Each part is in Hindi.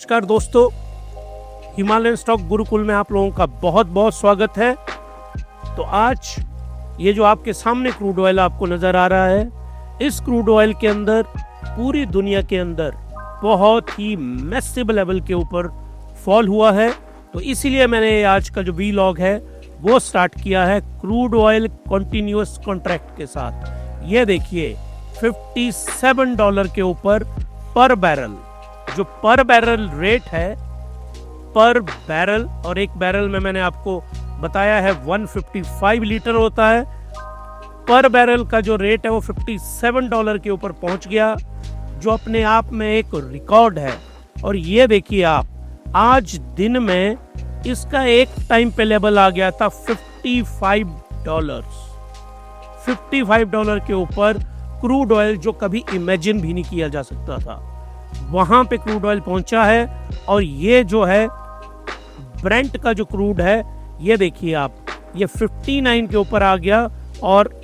नमस्कार दोस्तों, हिमालयन स्टॉक गुरुकुल में आप लोगों का बहुत बहुत स्वागत है। तो आज ये जो आपके सामने क्रूड ऑयल आपको नजर आ रहा है, इस क्रूड ऑयल के अंदर पूरी दुनिया के अंदर बहुत ही मैसिव लेवल के ऊपर फॉल हुआ है। तो इसीलिए मैंने आज का जो वीलॉग है वो स्टार्ट किया है क्रूड ऑयल कंटिन्यूअस कॉन्ट्रैक्ट के साथ। ये देखिए $57 के ऊपर पर बैरल, जो पर बैरल रेट है पर बैरल, और एक बैरल में मैंने आपको बताया है 155 लीटर होता है। पर बैरल का जो रेट है वो $57 के ऊपर पहुंच गया, जो अपने आप में एक रिकॉर्ड है। और ये देखिए आप, आज दिन में इसका एक टाइम पे लेवल आ गया था $55 के ऊपर क्रूड ऑयल, जो कभी इमेजिन भी नहीं किया जा सकता था। वहां पे क्रूड ऑयल पहुंचा है। और ये जो है ब्रेंट का जो क्रूड है, ये देखिए आप, ये 59 के ऊपर आ गया और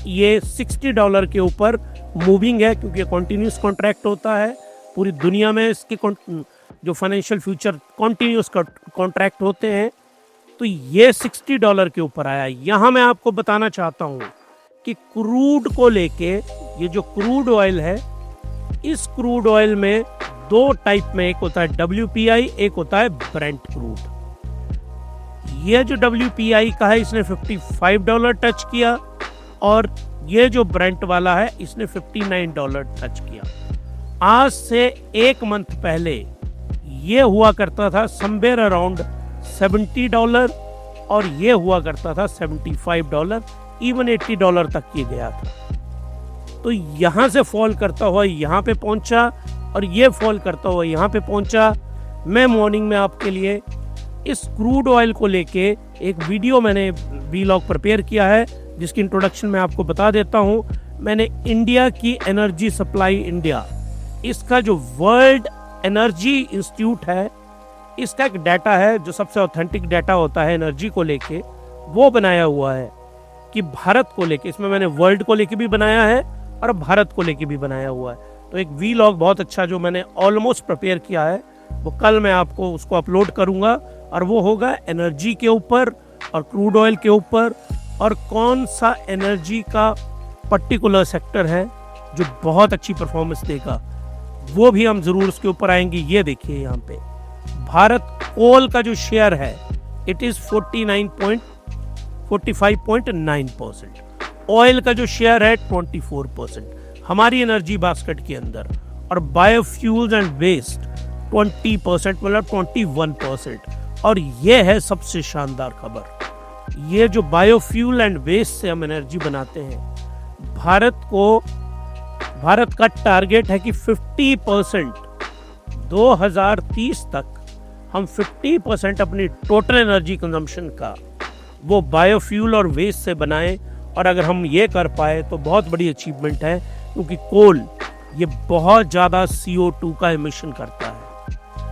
ये $60 के ऊपर मूविंग है, क्योंकि कॉन्टिन्यूस कॉन्ट्रैक्ट होता है पूरी दुनिया में। इसके जो फाइनेंशियल फ्यूचर कॉन्टिन्यूस कॉन्ट्रैक्ट होते हैं, तो ये $60 के ऊपर आया। यहां मैं आपको बताना चाहता हूं कि क्रूड को लेके, ये जो क्रूड ऑयल है, इस क्रूड ऑयल में दो टाइप में, एक होता है WPI, एक होता है ब्रेंट क्रूड। ये जो WPI का है, इसने $55 टच किया, और ये जो ब्रेंट वाला है, इसने $59 टच किया। आज से एक मंथ पहले ये हुआ करता था समवेयर अराउंड $70, और ये हुआ करता था $75, इवन $80 तक ये गया था। तो यहां से फॉल करता हुआ यहां पे पहुंचा, और ये फॉल करता हुआ यहां पे पहुंचा। मैं मॉर्निंग में आपके लिए इस क्रूड ऑयल को लेके एक वीडियो मैंने वीलॉग प्रिपेयर किया है, जिसकी इंट्रोडक्शन मैं आपको बता देता हूं। मैंने इंडिया की एनर्जी सप्लाई इंडिया, इसका जो वर्ल्ड एनर्जी इंस्टीट्यूट है, इसका एक डाटा है जो सबसे ऑथेंटिक डाटा होता है एनर्जी को लेके, वो बनाया हुआ है कि भारत को लेके, इसमें मैंने वर्ल्ड को लेके भी बनाया है और भारत को लेके भी बनाया हुआ है। तो एक वीलॉग बहुत अच्छा जो मैंने ऑलमोस्ट प्रिपेयर किया है, वो कल मैं आपको उसको अपलोड करूंगा, और वो होगा एनर्जी के ऊपर और क्रूड ऑयल के ऊपर, और कौन सा एनर्जी का पर्टिकुलर सेक्टर है जो बहुत अच्छी परफॉर्मेंस देगा, वो भी हम जरूर उसके ऊपर आएंगे। ये देखिए यहाँ पे भारत कोल का जो शेयर है, इट इज 45.9%। ऑयल का जो शेयर है 24% हमारी एनर्जी बास्केट के अंदर, और बायोफ्यूल्स एंड वेस्ट 20%, मतलब 21%। और ये है सबसे शानदार खबर, ये जो बायोफ्यूल एंड वेस्ट से हम एनर्जी बनाते हैं, भारत का टारगेट है कि 50% 2030 तक हम 50% अपनी टोटल एनर्जी कंजम्पशन का वो बायोफ्यूल और वेस्ट से बनाएं। और अगर हम ये कर पाए तो बहुत बड़ी अचीवमेंट है, क्योंकि कोल ये बहुत ज़्यादा CO2 का एमिशन करता है,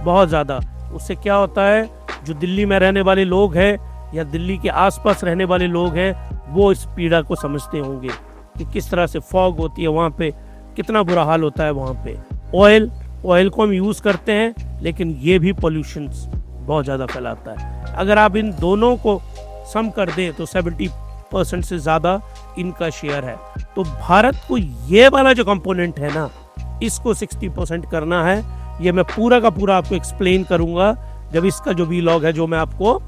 बहुत ज़्यादा। उससे क्या होता है, जो दिल्ली में रहने वाले लोग हैं या दिल्ली के आसपास रहने वाले लोग हैं, वो इस पीड़ा को समझते होंगे कि किस तरह से फॉग होती है वहाँ पे, कितना बुरा हाल होता है वहाँ पे। ऑयल को हम यूज़ करते हैं, लेकिन ये भी पोल्यूशन बहुत ज़्यादा फैलाता है। अगर आप इन दोनों को सम कर दें तो 70% से ज़्यादा इनका शेयर है। तो भारत को ये वाला जो कंपोनेंट है ना, इसको 60% करना है। ये मैं पूरा का पूरा आपको एक्सप्लेन करूंगा जब इसका जो वीलॉग है, जो मैं आपको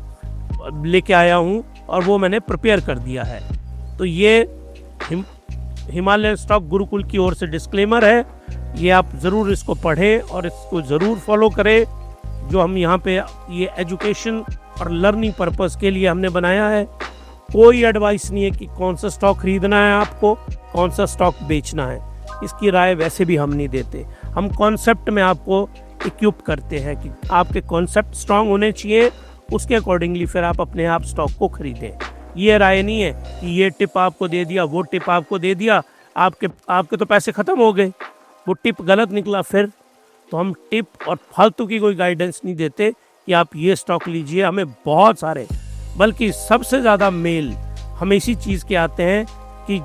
लेके आया हूँ, और वो मैंने प्रिपेयर कर दिया है। तो ये हिमालयन स्टॉक गुरुकुल की ओर से डिस्क्लेमर है, ये आप ज़रूर इसको पढ़ें और इसको ज़रूर फॉलो करें। जो हम यहाँ पे ये एजुकेशन और लर्निंग पर्पस के लिए हमने बनाया है। कोई एडवाइस नहीं है कि कौन सा स्टॉक खरीदना है आपको, कौन सा स्टॉक बेचना है, इसकी राय वैसे भी हम नहीं देते। हम कॉन्सेप्ट में आपको इक्विप करते हैं कि आपके कॉन्सेप्ट स्ट्रांग होने चाहिए, उसके अकॉर्डिंगली फिर आप अपने आप स्टॉक को खरीदें। ये राय नहीं है कि ये टिप आपको दे दिया, वो टिप आपको दे दिया, आपके तो पैसे ख़त्म हो गए, वो टिप गलत निकला। फिर तो हम टिप और फालतू की कोई गाइडेंस नहीं देते कि आप ये स्टॉक लीजिए। हमें बहुत सारे, बल्कि सबसे ज़्यादा मेल हमें इसी चीज़ के आते हैं कि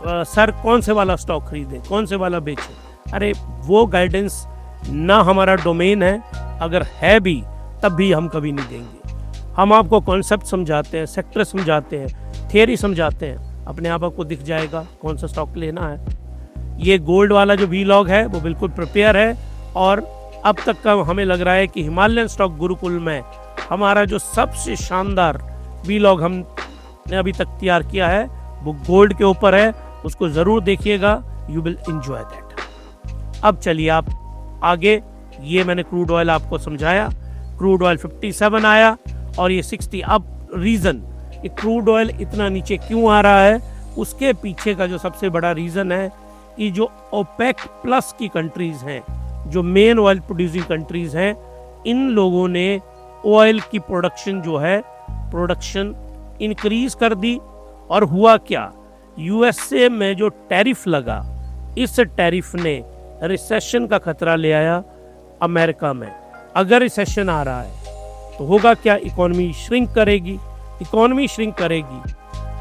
सर कौन से वाला स्टॉक खरीदें, कौन से वाला बेचें। अरे वो गाइडेंस ना हमारा डोमेन है, अगर है भी तब भी हम कभी नहीं देंगे। हम आपको कॉन्सेप्ट समझाते हैं, सेक्टर समझाते हैं, थियरी समझाते हैं, अपने आप आपको दिख जाएगा कौन सा स्टॉक लेना है। ये गोल्ड वाला जो वीलॉग है वो बिल्कुल प्रिपेयर है, और अब तक का हमें लग रहा है कि हिमालयन स्टॉक गुरुकुल में हमारा जो सबसे शानदार वीलॉग हमने अभी तक तैयार किया है वो गोल्ड के ऊपर है। उसको ज़रूर देखिएगा, यू विल एंजॉय दैट। अब चलिए आप आगे, ये मैंने क्रूड ऑयल आपको समझाया, क्रूड ऑयल 57 आया और ये 60। अब रीज़न ये क्रूड ऑयल इतना नीचे क्यों आ रहा है, उसके पीछे का जो सबसे बड़ा रीज़न है कि जो ओपेक प्लस की कंट्रीज़ हैं, जो मेन ऑयल प्रोड्यूसिंग कंट्रीज़ हैं, इन लोगों ने ऑयल की प्रोडक्शन जो है प्रोडक्शन इंक्रीज कर दी। और हुआ क्या, यूएसए में जो टैरिफ लगा, इस टैरिफ ने रिसेशन का खतरा ले आया अमेरिका में। अगर रिसेशन आ रहा है तो होगा क्या, इकोनॉमी श्रिंक करेगी, इकोनॉमी श्रिंक करेगी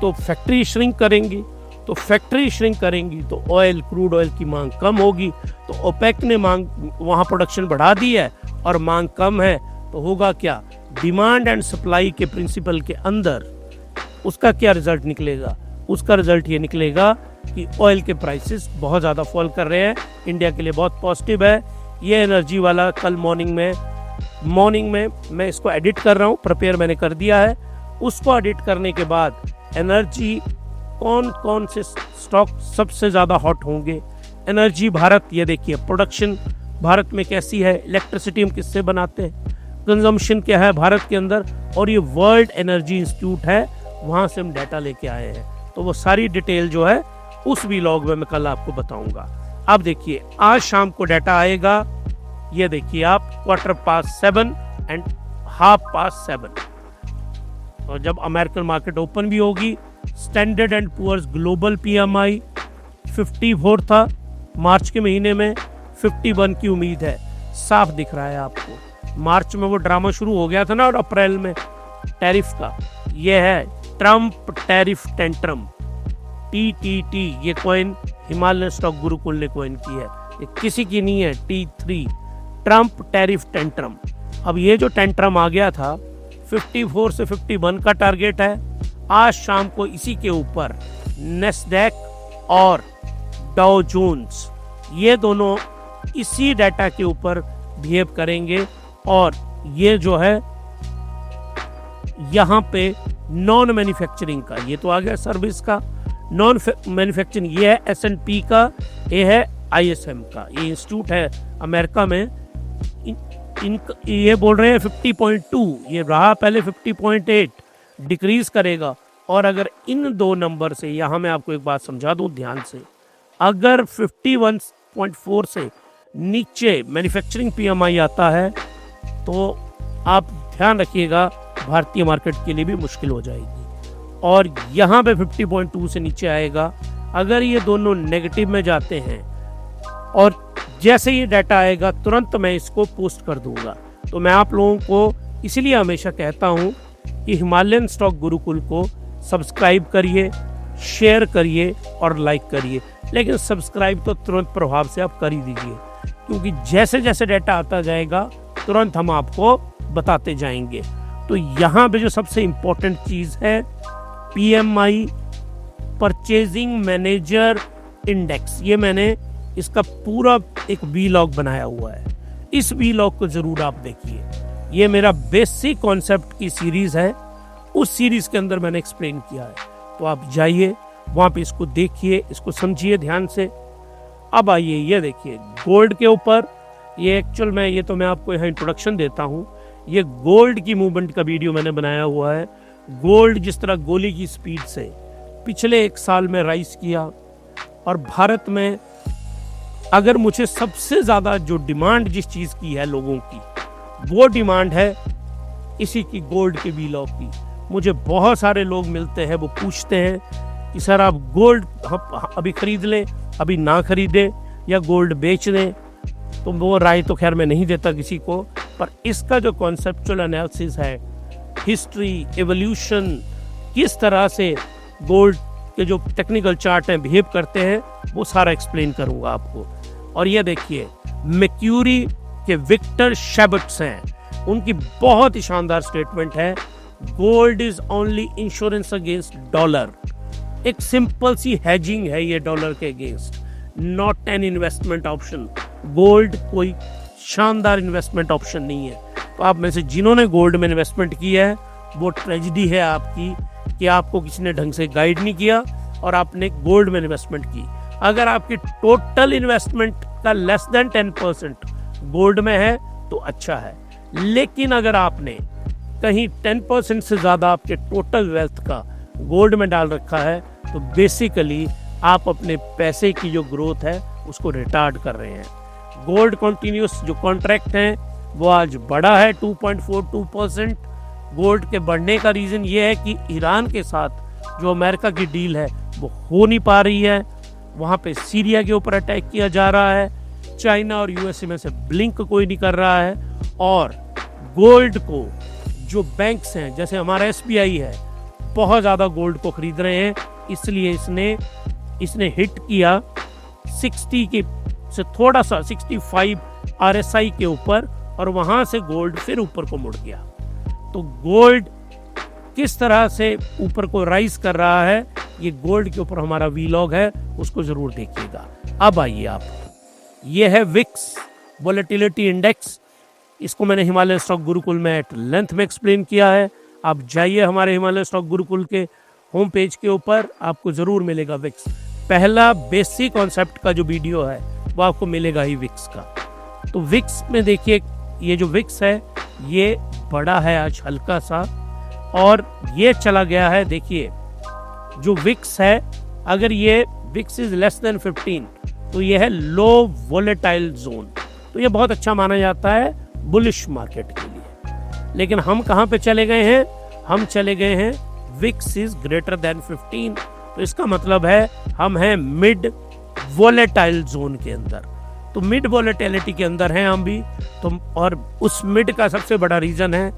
तो फैक्ट्री श्रिंक करेंगी, तो फैक्ट्री श्रिंक करेंगी तो ऑयल, क्रूड ऑयल की मांग कम होगी। तो ओपेक ने मांग वहाँ प्रोडक्शन बढ़ा दी है और मांग कम है, तो होगा क्या, डिमांड एंड सप्लाई के प्रिंसिपल के अंदर उसका क्या रिजल्ट निकलेगा, उसका रिजल्ट ये निकलेगा कि ऑयल के प्राइसेस बहुत ज़्यादा फॉल कर रहे हैं। इंडिया के लिए बहुत पॉजिटिव है। ये एनर्जी वाला कल मॉर्निंग में मैं इसको एडिट कर रहा हूँ, प्रिपेयर मैंने कर दिया है। उसको एडिट करने के बाद एनर्जी कौन कौन से स्टॉक सबसे ज़्यादा हॉट होंगे, एनर्जी भारत, ये देखिए प्रोडक्शन भारत में कैसी है, इलेक्ट्रिसिटी हम किससे बनाते हैं, कंजम्पशन क्या है भारत के अंदर, और ये वर्ल्ड एनर्जी इंस्टीट्यूट है, वहाँ से हम डाटा लेके आए हैं। तो वो सारी डिटेल जो है उस वीलॉग में मैं कल आपको बताऊंगा। अब देखिए आज शाम को डाटा आएगा, ये देखिए आप 7:15 एंड 7:30। और जब अमेरिकन मार्केट ओपन भी होगी, Standard and Poor's global PMI 54 था मार्च के महीने में, 51 की उम्मीद है। साफ दिख रहा है आपको, मार्च में वो ड्रामा शुरू हो गया था ना, और अप्रैल में टैरिफ का। ये है ट्रम्प टैरिफ टेंट्रम, TTT। ये कॉइन हिमालयन स्टॉक गुरुकुल ने कॉइन की है, ये किसी की नहीं है। T3 Trump tariff tantrum. अब ये जो टेंट्रम आ गया था, 54 से 51 का टारगेट है। आज शाम को इसी के ऊपर नेस्डैक और डाउ जोन्स, ये दोनों इसी डाटा के ऊपर बिहेव करेंगे। और ये जो है यहाँ पे नॉन मैन्युफैक्चरिंग का, ये तो आ गया सर्विस का, नॉन मैन्युफैक्चरिंग ये है S&P का, ये है ISM का, ये इंस्टीट्यूट है अमेरिका में। ये बोल रहे हैं 50.2, ये रहा पहले 50.8, डिक्रीज करेगा। और अगर इन दो नंबर से, यहाँ मैं आपको एक बात समझा दूँ ध्यान से, अगर 51.4 से नीचे मैन्युफैक्चरिंग PMI आता है तो आप ध्यान रखिएगा भारतीय मार्केट के लिए भी मुश्किल हो जाएगी। और यहाँ पे 50.2 से नीचे आएगा। अगर ये दोनों नेगेटिव में जाते हैं और जैसे ये डाटा आएगा तुरंत मैं इसको पोस्ट कर दूंगा। तो मैं आप लोगों को इसलिए हमेशा कहता हूँ कि हिमालयन स्टॉक गुरुकुल को सब्सक्राइब करिए, शेयर करिए और लाइक करिए। लेकिन सब्सक्राइब तो तुरंत प्रभाव से आप कर ही दीजिए, क्योंकि जैसे जैसे डाटा आता जाएगा तुरंत हम आपको बताते जाएंगे। तो यहाँ पे जो सबसे इम्पोर्टेंट चीज़ है PMI परचेजिंग मैनेजर इंडेक्स, ये मैंने इसका पूरा एक वीलॉग बनाया हुआ है। इस वीलॉग को ज़रूर आप देखिए। ये मेरा बेसिक कॉन्सेप्ट की सीरीज़ है, उस सीरीज़ के अंदर मैंने एक्सप्लेन किया है। तो आप जाइए वहाँ पे, इसको देखिए, इसको समझिए ध्यान से। अब आइए ये देखिए गोल्ड के ऊपर, ये एक्चुअल में ये तो मैं आपको यहाँ इंट्रोडक्शन देता हूँ। ये गोल्ड की मूवमेंट का वीडियो मैंने बनाया हुआ है। गोल्ड जिस तरह गोली की स्पीड से पिछले एक साल में राइज किया, और भारत में अगर मुझे सबसे ज़्यादा जो डिमांड जिस चीज़ की है लोगों की, वो डिमांड है इसी की, गोल्ड के वीलॉग की। मुझे बहुत सारे लोग मिलते हैं, वो पूछते हैं कि सर आप गोल्ड अभी खरीद लें, अभी ना खरीदें, या गोल्ड बेच दें। तो वो राय तो खैर मैं नहीं देता किसी को, पर इसका जो कॉन्सेप्चुअल एनालिसिस है, हिस्ट्री, एवोल्यूशन, किस तरह से गोल्ड के जो टेक्निकल चार्ट हैं बिहेव करते हैं, वो सारा एक्सप्लेन करूंगा आपको। और ये देखिए मैक्यूरी के विक्टर शेबर्ट्स हैं, उनकी बहुत ही शानदार स्टेटमेंट है, gold is only insurance against dollar. एक सिंपल सी हेजिंग है ये डॉलर के against, not an investment option. Gold कोई शानदार इन्वेस्टमेंट ऑप्शन नहीं है। तो आप में से जिन्होंने गोल्ड में इन्वेस्टमेंट किया है वो ट्रेजिडी है आपकी कि आपको किसी ने ढंग से गाइड नहीं किया और आपने गोल्ड में इन्वेस्टमेंट की। अगर आपकी टोटल इन्वेस्टमेंट का लेस देन 10% गोल्ड में है तो अच्छा है, लेकिन अगर आपने कहीं 10% से ज़्यादा आपके टोटल वेल्थ का गोल्ड में डाल रखा है तो बेसिकली आप अपने पैसे की जो ग्रोथ है उसको रिटार्ड कर रहे हैं। गोल्ड कॉन्टिन्यूस जो कॉन्ट्रैक्ट हैं वो आज बढ़ा है 2.42%। गोल्ड के बढ़ने का रीज़न ये है कि ईरान के साथ जो अमेरिका की डील है वो हो नहीं पा रही है, वहाँ पे सीरिया के ऊपर अटैक किया जा रहा है, चाइना और यूएसए में से ब्लिंक कोई नहीं कर रहा है, और गोल्ड को जो बैंक्स हैं जैसे हमारा एसबीआई है बहुत ज़्यादा गोल्ड को खरीद रहे हैं, इसलिए इसने हिट किया 60 के से थोड़ा सा 65 आरएसआई के ऊपर और वहाँ से गोल्ड फिर ऊपर को मुड़ गया। तो गोल्ड किस तरह से ऊपर को राइज कर रहा है ये गोल्ड के ऊपर हमारा वीलॉग है, उसको जरूर देखिएगा। अब आइए आप, ये है विक्स वोलेटिलिटी इंडेक्स, इसको मैंने हिमालय स्टॉक गुरुकुल में एट लेंथ में एक्सप्लेन किया है। आप जाइए हमारे हिमालय स्टॉक गुरुकुल के होम पेज के ऊपर, आपको जरूर मिलेगा विक्स। पहला बेसिक कॉन्सेप्ट का जो वीडियो है वो आपको मिलेगा ही विक्स का। तो विक्स में देखिए, ये जो विक्स है ये बड़ा है आज हल्का सा और ये चला गया है। देखिए जो विक्स है, अगर ये विक्स इज लेस देन 15 तो ये है लो वोलेटाइल जोन, तो ये बहुत अच्छा माना जाता है बुलिश मार्केट के लिए। लेकिन हम कहाँ पे चले गए हैं, हम चले गए हैं विक्स इज ग्रेटर देन 15, तो इसका मतलब है हम हैं मिड वोलेटाइल जोन के अंदर। तो मिड वोलेटिलिटी के अंदर हैं हम भी। तो और उस मिड का सबसे बड़ा रीजन है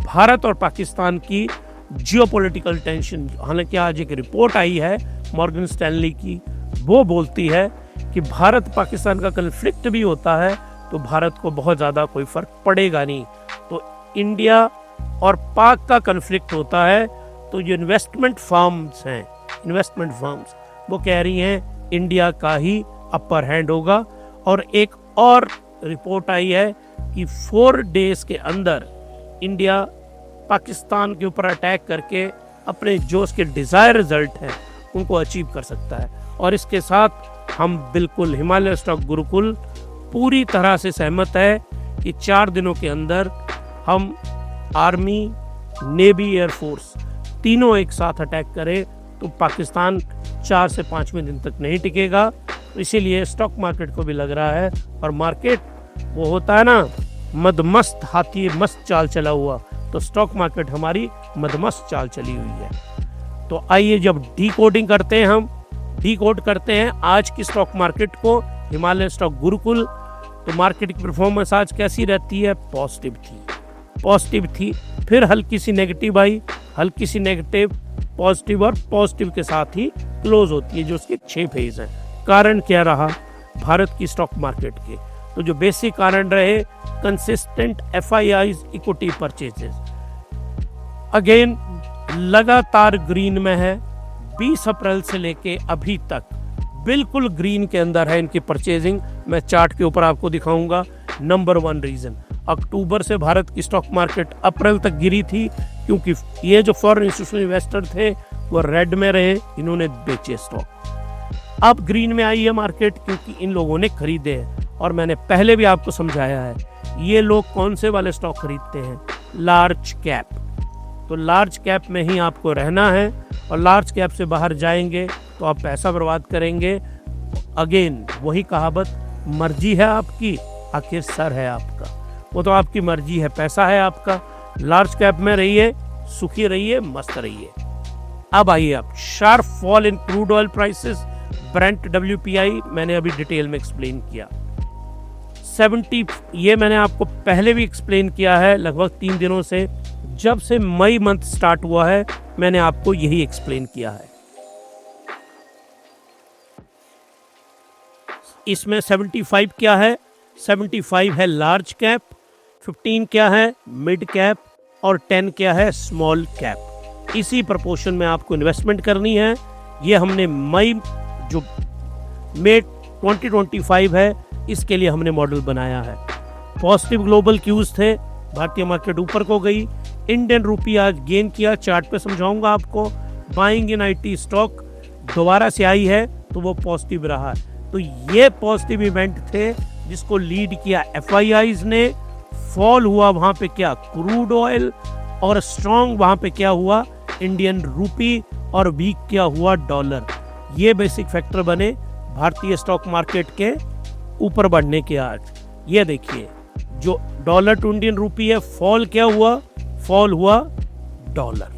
भारत और पाकिस्तान की जियोपॉलिटिकल टेंशन। हालांकि आज एक रिपोर्ट आई है मॉर्गन स्टैनली की, वो बोलती है कि भारत पाकिस्तान का कन्फ्लिक्ट भी होता है तो भारत को बहुत ज़्यादा कोई फ़र्क पड़ेगा नहीं। तो इंडिया और पाक का कन्फ्लिक्ट होता है तो जो इन्वेस्टमेंट फर्म्स हैं, इन्वेस्टमेंट फर्म्स वो कह रही हैं इंडिया का ही अपर हैंड होगा। और एक और रिपोर्ट आई है कि 4 डेज के अंदर इंडिया पाकिस्तान के ऊपर अटैक करके अपने जो उसके डिज़ायर रिजल्ट हैं उनको अचीव कर सकता है। और इसके साथ हम बिल्कुल हिमालय स्टॉक गुरुकुल पूरी तरह से सहमत है कि 4 दिनों के अंदर हम आर्मी, नेवी, एयरफोर्स तीनों एक साथ अटैक करें तो पाकिस्तान 4 से 5वें दिन तक नहीं टिकेगा। इसीलिए स्टॉक मार्केट को भी लग रहा है, और मार्केट वो होता है ना मदमस्त हाथी मस्त चाल चला हुआ, तो स्टॉक मार्केट हमारी मदमस्त चाल चली हुई है। तो आइए जब डीकोडिंग करते हैं, हम डीकोड करते हैं आज की स्टॉक मार्केट को हिमालय स्टॉक गुरुकुल। तो मार्केट की परफॉर्मेंस आज कैसी रहती है, पॉजिटिव थी, फिर हल्की सी नेगेटिव आई, हल्की सी नेगेटिव, पॉजिटिव और पॉजिटिव के साथ ही क्लोज होती है, जो उसके 6 फेज हैं। कारण क्या रहा भारत की स्टॉक मार्केट के, तो जो बेसिक कारण रहे consistent FIIs equity purchases, again लगातार ग्रीन में है। 20 अप्रैल से लेके अभी तक बिल्कुल ग्रीन के अंदर है इनकी परचेजिंग। मैं चार्ट के ऊपर आपको दिखाऊंगा। नंबर 1 रीजन, अक्टूबर से भारत की स्टॉक मार्केट अप्रैल तक गिरी थी क्योंकि ये जो फॉरेन इंस्टीट्यूशनल इन्वेस्टर थे वो रेड में रहे, इन्होंने बेचे स्टॉक। अब ग्रीन में आई है मार्केट क्योंकि इन लोगों ने खरीदे हैं। और मैंने पहले भी आपको समझाया है ये लोग कौन से वाले स्टॉक खरीदते हैं, लार्ज कैप। तो लार्ज कैप में ही आपको रहना है, और लार्ज कैप से बाहर जाएंगे तो आप पैसा बर्बाद करेंगे। अगेन वही कहावत, मर्जी है आपकी आखिर सर है आपका। वो तो आपकी मर्जी है, पैसा है आपका। लार्ज कैप में रहिए, सुखी रहिए, मस्त रहिए। अब आइए आप sharp fall in crude oil prices, Brent WPI मैंने अभी डिटेल में एक्सप्लेन किया। 70, ये मैंने आपको पहले भी एक्सप्लेन किया है लगभग 3 दिनों से, जब से मई मंथ स्टार्ट हुआ है मैंने आपको यही एक्सप्लेन किया है। इसमें 75 क्या है, 75 है लार्ज कैप, 15 क्या है मिड कैप और 10 क्या है स्मॉल कैप। इसी प्रोपोर्शन में आपको इन्वेस्टमेंट करनी है। ये हमने मई 2025 है, इसके लिए हमने मॉडल बनाया है। पॉजिटिव ग्लोबल क्यूज थे, भारतीय मार्केट ऊपर को गई, इंडियन रूपी आज गेन किया, चार्ट पे समझाऊंगा आपको। बाइंग इन आईटी स्टॉक दोबारा से आई है तो वो पॉजिटिव रहा। तो ये पॉजिटिव इवेंट थे जिसको लीड किया एफआईआईज ने। फॉल हुआ वहां पे क्या, क्रूड ऑयल, और स्ट्रॉन्ग वहां पे क्या हुआ, इंडियन रूपी, और वीक क्या हुआ, डॉलर। ये बेसिक फैक्टर बने भारतीय स्टॉक मार्केट के ऊपर बढ़ने के। आज ये देखिए जो डॉलर टू इंडियन रूपी है, फॉल क्या हुआ, फॉल हुआ डॉलर।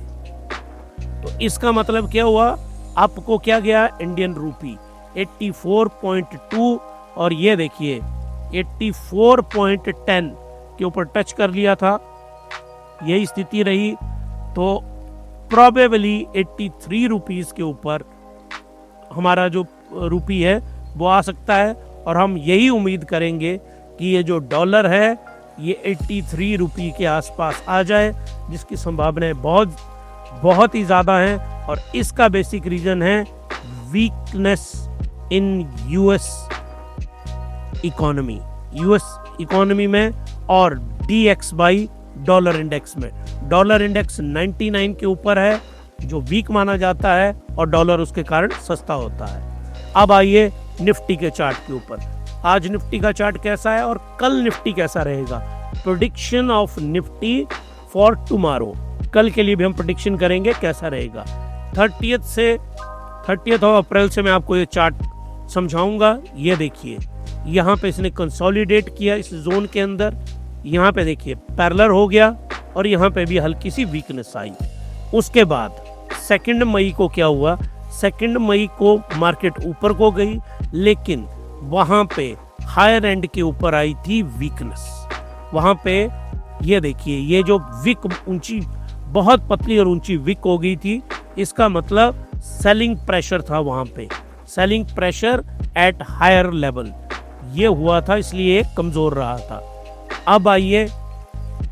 तो इसका मतलब क्या हुआ, आपको क्या गया, इंडियन रूपी 84.2 और ये देखिए 84.10 के ऊपर टच कर लिया था, यही स्थिति रही। तो प्रोबेबली 83 रुपीस के ऊपर हमारा जो रूपी है वो आ सकता है, और हम यही उम्मीद करेंगे कि ये जो डॉलर है ये 83 रुपये के आसपास आ जाए, जिसकी संभावनाएं बहुत ही ज़्यादा हैं। और इसका बेसिक रीज़न है वीकनेस इन यूएस इकोनॉमी में और DXY डॉलर इंडेक्स में। डॉलर इंडेक्स 99 के ऊपर है जो वीक माना जाता है, और डॉलर उसके कारण सस्ता होता है। अब आइए निफ्टी के चार्ट के ऊपर। आज निफ्टी का चार्ट कैसा है और कल निफ्टी कैसा रहेगा। Prediction of Nifty for tomorrow, कल के लिए भी हम प्रेडिक्शन करेंगे कैसा रहेगा। 30 अप्रैल से मैं आपको ये चार्ट समझाऊंगा। ये देखिए यहाँ पे इसने कंसोलिडेट किया इस जोन के अंदर, यहाँ पे देखिए पैरेलल हो गया और यहाँ पे भी हल्की सी वीकनेस आई। उसके बाद 2 मई को क्या हुआ, 2 मई को मार्केट ऊपर को गई, लेकिन वहाँ पे हायर एंड के ऊपर आई थी वीकनेस। वहाँ पे ये देखिए ये जो विक ऊंची, बहुत पतली और ऊंची विक हो गई थी, इसका मतलब सेलिंग प्रेशर था वहाँ पे, selling pressure at higher level ये हुआ था, इसलिए कमजोर रहा था। अब आइए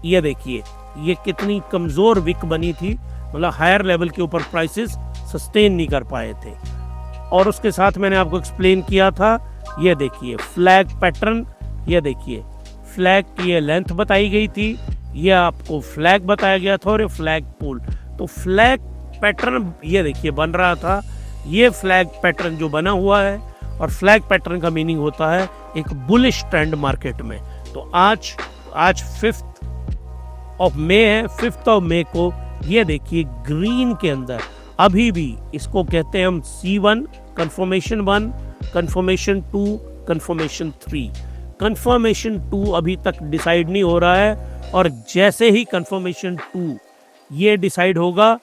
ये देखिए ये कितनी कमजोर विक बनी थी, मतलब हायर लेवल के ऊपर प्राइसेस सस्टेन नहीं कर पाए थे। और उसके साथ मैंने आपको एक्सप्लेन किया था, ये देखिए फ्लैग पैटर्न, ये देखिए फ्लैग की ये लेंथ बताई गई थी, ये आपको फ्लैग बताया गया था, और ये फ्लैग पोल। तो फ्लैग पैटर्न ये देखिए बन रहा था, ये फ्लैग पैटर्न जो बना हुआ है, और फ्लैग पैटर्न का मीनिंग होता है एक बुलिश ट्रेंड मार्केट में। तो आज 5 मई है, 5 मई को ये देखिए ग्रीन के अंदर अभी भी इसको कहते हैं हम C1 confirmation 1, confirmation 2, confirmation 3। Confirmation 2 अभी तक डिसाइड नहीं हो रहा है, और जैसे ही कंफर्मेशन 2 ये डिसाइड होगा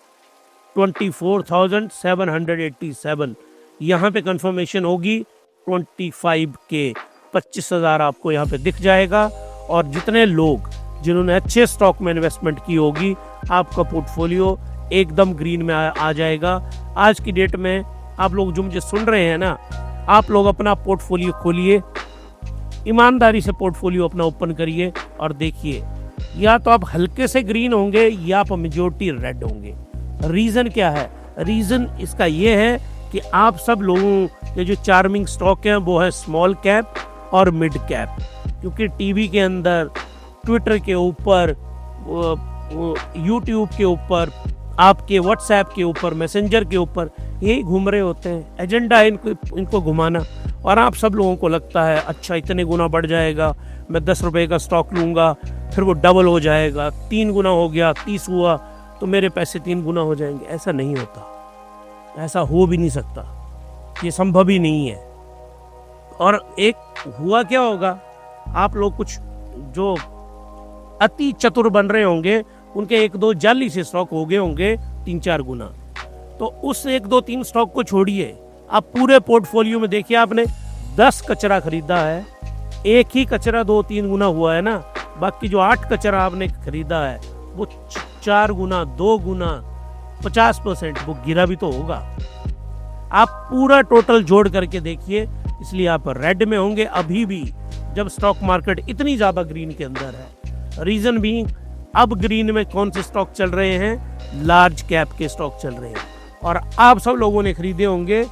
24,787 यहाँ पे कंफर्मेशन होगी 25 के 25,000 आपको यहाँ पे दिख जाएगा। और जितने लोग जिन्होंने अच्छे स्टॉक में इन्वेस्टमेंट की होगी, आपका पोर्टफोलियो एकदम ग्रीन में आ जाएगा। आज की डेट में आप लोग जो मुझे सुन रहे हैं ना, आप लोग अपना पोर्टफोलियो खोलिए, ईमानदारी से पोर्टफोलियो अपना ओपन करिए और देखिए, या तो आप हल्के से ग्रीन होंगे या आप मेजॉरिटी रेड होंगे। रीज़न क्या है, रीज़न इसका ये है कि आप सब लोगों के जो चार्मिंग स्टॉक हैं वो है स्मॉल कैप और मिड कैप, क्योंकि टीवी के अंदर, ट्विटर के ऊपर, यूट्यूब के ऊपर, आपके व्हाट्सएप के ऊपर, मैसेंजर के ऊपर यही घूम रहे होते हैं, एजेंडा है इनको घुमाना। और आप सब लोगों को लगता है अच्छा इतने गुना बढ़ जाएगा, मैं 10 रुपए का स्टॉक लूँगा फिर वो डबल हो जाएगा, 3 गुना हो गया, 30 हुआ तो मेरे पैसे 3 गुना हो जाएंगे। ऐसा नहीं होता, ऐसा हो भी नहीं सकता, ये संभव ही नहीं है। और एक हुआ क्या होगा, आप लोग कुछ जो अति चतुर बन रहे होंगे, उनके 1-2 जाली से स्टॉक हो गए होंगे 3-4 गुना। तो उस 1-2-3 स्टॉक को छोड़िए, आप पूरे पोर्टफोलियो में देखिए, आपने 10 कचरा खरीदा है, एक ही कचरा 2-3 गुना हुआ है ना, बाकी जो 8 कचरा आपने खरीदा है वो 4 गुना, 2 गुना, 50% वो गिरा भी तो होगा। आप पूरा टोटल जोड़ करके देखिए, इसलिए आप रेड में होंगे अभी भी, जब स्टॉक मार्केट इतनी ज़्यादा ग्रीन के अंदर है। रीज़न भी, अब ग्रीन में कौन से स्टॉक चल रहे हैं? लार्ज कैप के स्टॉक चल रहे हैं। और आप सब लोगों ने खरीदे होंगे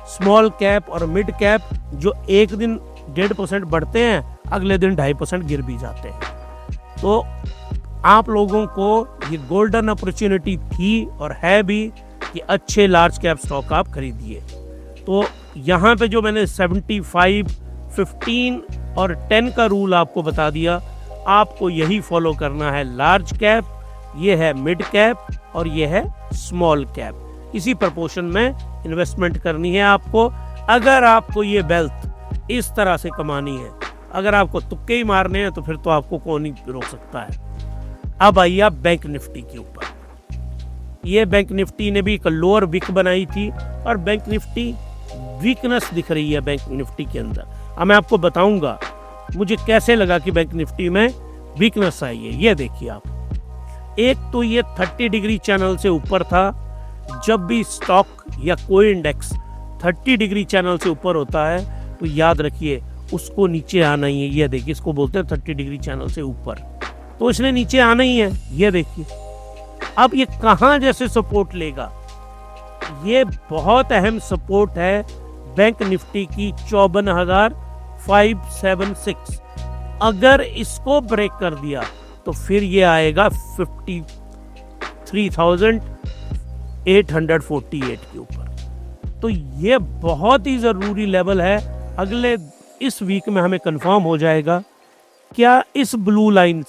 स्मॉल कैप और मिड कैप, जो एक दिन 1.5% बढ़ते हैं, अगले दिन 2.5% गिर भी जाते हैं। तो आप लोगों को ये गोल्डन अपॉर्चुनिटी थी और है भी कि अच्छे लार्ज कैप स्टॉक आप खरीदिए। तो यहाँ पे जो मैंने 75, 15 और 10 का रूल आपको बता दिया, आपको यही फॉलो करना है। लार्ज कैप, ये है मिड कैप और ये है स्मॉल कैप। इसी प्रपोर्शन में इन्वेस्टमेंट करनी है आपको। अगर आपको ये वेल्थ इस तरह से कमानी है, अगर आपको तुक्के ही मारने हैं, तो फिर तो आपको कौन ही रोक सकता है। अब आइए आप बैंक निफ्टी के ऊपर। ये बैंक निफ्टी ने भी एक लोअर विक बनाई थी और बैंक निफ्टी वीकनेस दिख रही है बैंक निफ्टी के अंदर। अब मैं आपको बताऊंगा मुझे कैसे लगा कि बैंक निफ्टी में वीकनेस आई है। ये देखिए आप, एक तो ये 30 डिग्री चैनल से ऊपर था। जब भी स्टॉक या कोई इंडेक्स 30 डिग्री चैनल से ऊपर होता है तो याद रखिए उसको नीचे आना ही है। ये देखिए, इसको बोलते हैं 30 डिग्री चैनल से ऊपर, तो इसने नीचे आना ही है। ये देखिए अब ये कहां जैसे सपोर्ट लेगा। ये बहुत अहम सपोर्ट है बैंक निफ्टी की 54,576। अगर इसको ब्रेक कर दिया तो फिर ये आएगा 53,848 के ऊपर। तो ये बहुत ही ज़रूरी लेवल है। अगले इस वीक में हमें कंफर्म हो जाएगा क्या इस ब्लू लाइन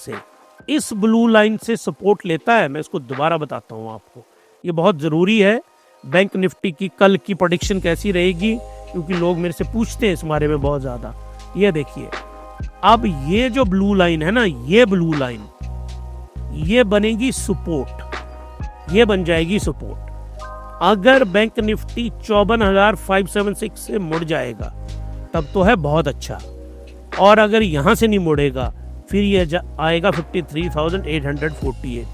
से सपोर्ट लेता है। मैं इसको दोबारा बताता हूँ आपको, ये बहुत ज़रूरी है। बैंक निफ्टी की कल की प्रेडिक्शन कैसी रहेगी, क्योंकि लोग मेरे से पूछते हैं इस बारे में बहुत ज़्यादा। ये देखिए, अब ये जो ब्लू लाइन है ना, ये ब्लू लाइन ये बनेगी सपोर्ट, ये बन जाएगी सपोर्ट। अगर बैंक निफ्टी 54,576 से मुड़ जाएगा तब तो है बहुत अच्छा, और अगर यहां से नहीं मुड़ेगा फिर ये आएगा 53,848,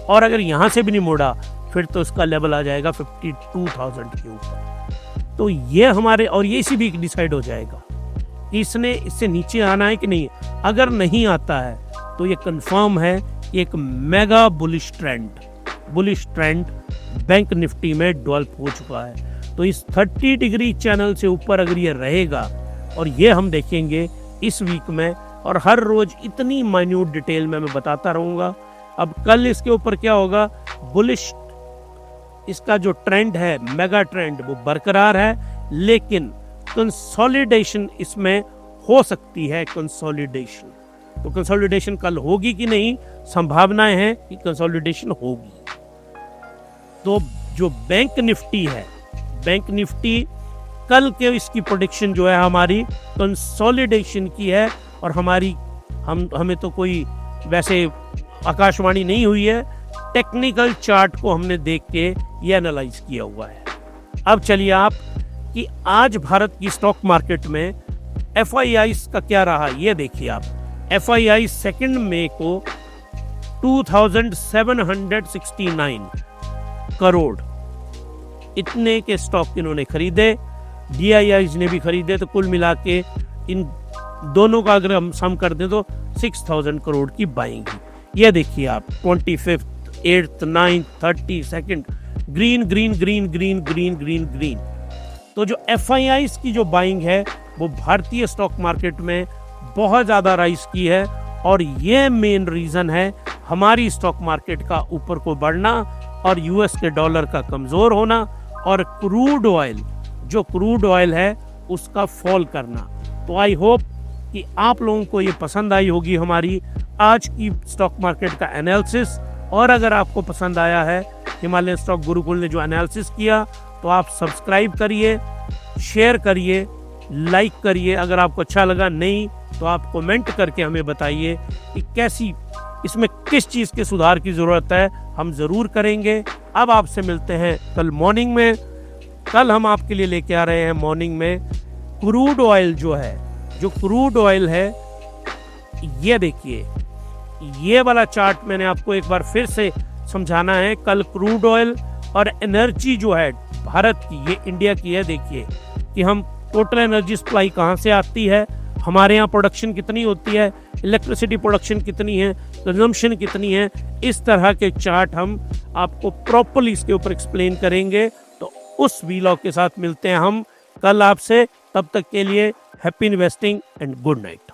और अगर यहां से भी नहीं मुड़ा फिर तो इसका लेवल आ जाएगा 52,000 के ऊपर। तो ये हमारे, और ये इसी वीक डिसाइड हो जाएगा कि इसने इससे नीचे आना है कि नहीं। अगर नहीं आता है तो ये कंफर्म है एक mega bullish trend bank Nifty में डेवलप हो चुका है। तो इस 30 डिग्री चैनल से ऊपर अगर ये रहेगा, और ये हम देखेंगे इस वीक में, और हर रोज इतनी माइन्यूट डिटेल में मैं बताता रहूंगा। अब कल इसके ऊपर क्या होगा, बुलिश इसका जो ट्रेंड है, मेगा ट्रेंड, वो बरकरार है, लेकिन कंसोलिडेशन इसमें हो सकती है। तो कंसोलिडेशन कल होगी कि नहीं, संभावनाएं हैं कि कंसोलिडेशन होगी। तो जो बैंक निफ्टी है, बैंक निफ्टी कल के इसकी प्रेडिक्शन जो है हमारी कंसोलिडेशन की है, और हमें तो कोई वैसे आकाशवाणी नहीं हुई है, टेक्निकल चार्ट को हमने देख के ये एनालाइज किया हुआ है। अब चलिए आप कि आज भारत की स्टॉक मार्केट में FII का क्या रहा, ये देखिए आप। FII 2 मई को 2,769 करोड़ इतने के स्टॉक इन्होंने खरीदे, DIIs ने भी खरीदे। तो कुल मिला के इन दोनों का अगर हम सम कर दें तो 6,000 करोड़ की बाइंग है। ये देखिए आप, 25th, 8th, 9th, 32nd, green. तो जो FIIs की जो बाइंग है वो भारतीय स्टॉक मार्केट में बहुत ज़्यादा राइज की है, और ये मेन रीज़न है हमारी स्टॉक मार्केट का ऊपर को बढ़ना और US के डॉलर का कमज़ोर होना, और क्रूड ऑयल है उसका फॉल करना। तो आई होप कि आप लोगों को ये पसंद आई होगी हमारी आज की स्टॉक मार्केट का एनालिसिस। और अगर आपको पसंद आया है हिमालयन स्टॉक गुरुकुल ने जो एनालिसिस किया, तो आप सब्सक्राइब करिए, शेयर करिए, लाइक करिए। अगर आपको अच्छा लगा, नहीं तो आप कमेंट करके हमें बताइए कि कैसी इसमें किस चीज़ के सुधार की ज़रूरत है, हम ज़रूर करेंगे। अब आपसे मिलते हैं कल मॉर्निंग में। कल हम आपके लिए लेके आ रहे हैं मॉर्निंग में क्रूड ऑयल जो क्रूड ऑयल है। ये देखिए, ये वाला चार्ट मैंने आपको एक बार फिर से समझाना है। कल क्रूड ऑयल और एनर्जी जो है भारत की, ये इंडिया की है, देखिए कि हम टोटल एनर्जी सप्लाई कहाँ से आती है, हमारे यहाँ प्रोडक्शन कितनी होती है, इलेक्ट्रिसिटी प्रोडक्शन कितनी है, कंजम्पशन कितनी है। इस तरह के चार्ट हम आपको प्रॉपरली इसके ऊपर एक्सप्लेन करेंगे। तो उस वीलॉग के साथ मिलते हैं हम कल आपसे। तब तक के लिए happy investing and good night.